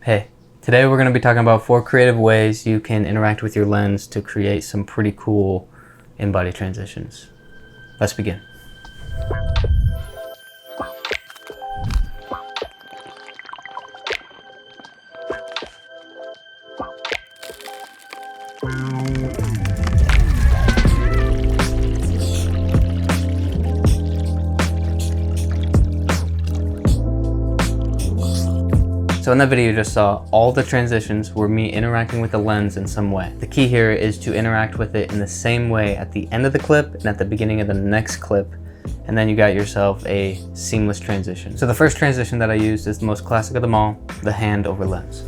Hey, today we're going to be talking about 4 creative ways you can interact with your lens to create some pretty cool in-body transitions. Let's begin. So in that video you just saw, all the transitions were me interacting with the lens in some way. The key here is to interact with it in the same way at the end of the clip and at the beginning of the next clip, and then you got yourself a seamless transition. So the first transition that I used is the most classic of them all, the hand over lens.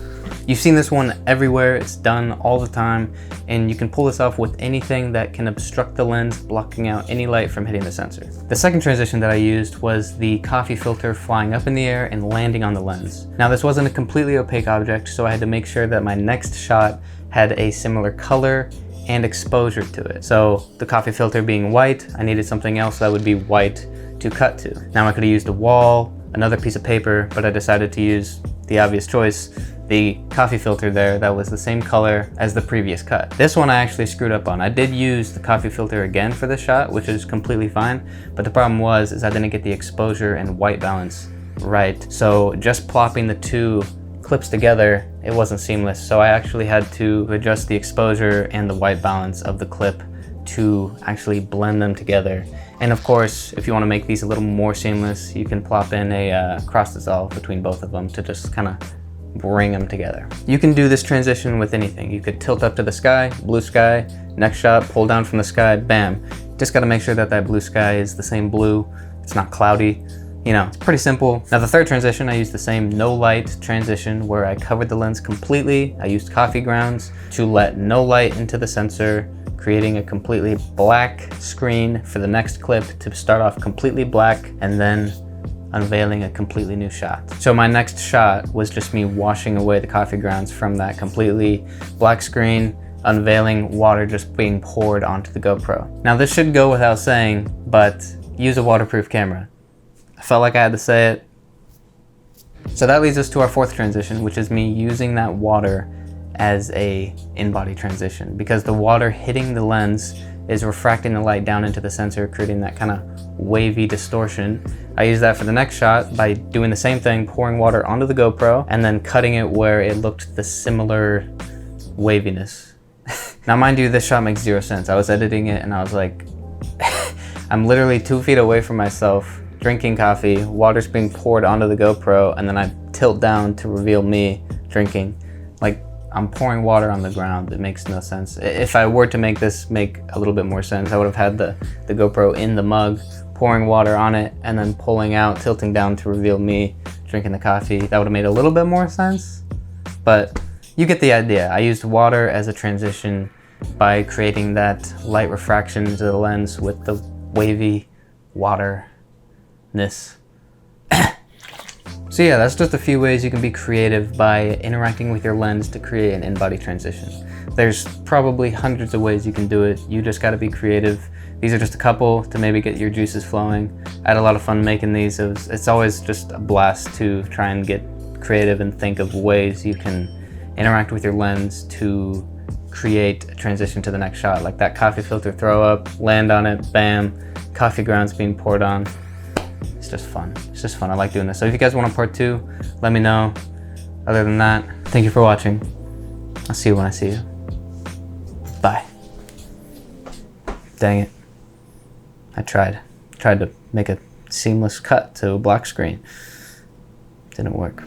You've seen this one everywhere, it's done all the time, and you can pull this off with anything that can obstruct the lens, blocking out any light from hitting the sensor. The second transition that I used was the coffee filter flying up in the air and landing on the lens. Now this wasn't a completely opaque object, so I had to make sure that my next shot had a similar color and exposure to it. So the coffee filter being white, I needed something else that would be white to cut to. Now I could have used a wall, another piece of paper, but I decided to use the obvious choice, the coffee filter there that was the same color as the previous cut. This one I actually screwed up on. I did use the coffee filter again for this shot, which is completely fine, but the problem is I didn't get the exposure and white balance right. So just plopping the two clips together, it wasn't seamless. So I actually had to adjust the exposure and the white balance of the clip to actually blend them together. And of course, if you want to make these a little more seamless, you can plop in a cross dissolve between both of them to just kind of bring them together. You can do this transition with anything. You could tilt up to the sky, blue sky, next shot, pull down from the sky, bam. Just got to make sure that that blue sky is the same blue, it's not cloudy. You know, it's pretty simple. Now the third transition, I used the same no light transition where I covered the lens completely. I used coffee grounds to let no light into the sensor, creating a completely black screen for the next clip to start off completely black and then unveiling a completely new shot. So my next shot was just me washing away the coffee grounds from that completely black screen, unveiling water just being poured onto the GoPro. Now this should go without saying, but use a waterproof camera. I felt like I had to say it. So that leads us to our fourth transition, which is me using that water as a in-body transition, because the water hitting the lens is refracting the light down into the sensor, creating that kind of wavy distortion. I use that for the next shot by doing the same thing, pouring water onto the GoPro and then cutting it where it looked the similar waviness. Now mind you, this shot makes zero sense. I was editing it and I was like, I'm literally 2 feet away from myself, drinking coffee, water's being poured onto the GoPro, and then I tilt down to reveal me drinking. Like, I'm pouring water on the ground. It makes no sense. If I were to make this make a little bit more sense, I would have had the GoPro in the mug, pouring water on it, and then pulling out, tilting down to reveal me drinking the coffee. That would have made a little bit more sense, but you get the idea. I used water as a transition by creating that light refraction to the lens with the wavy waterness. So yeah, that's just a few ways you can be creative by interacting with your lens to create an in-body transition. There's probably hundreds of ways you can do it. You just gotta be creative. These are just a couple to maybe get your juices flowing. I had a lot of fun making these. It's always just a blast to try and get creative and think of ways you can interact with your lens to create a transition to the next shot. Like that coffee filter throw up, land on it, bam, coffee grounds being poured on. It's just fun. It's just fun. I like doing this. So if you guys want a part 2, let me know. Other than that, thank you for watching. I'll see you when I see you. Bye. Dang it. I tried to make a seamless cut to a black screen. Didn't work.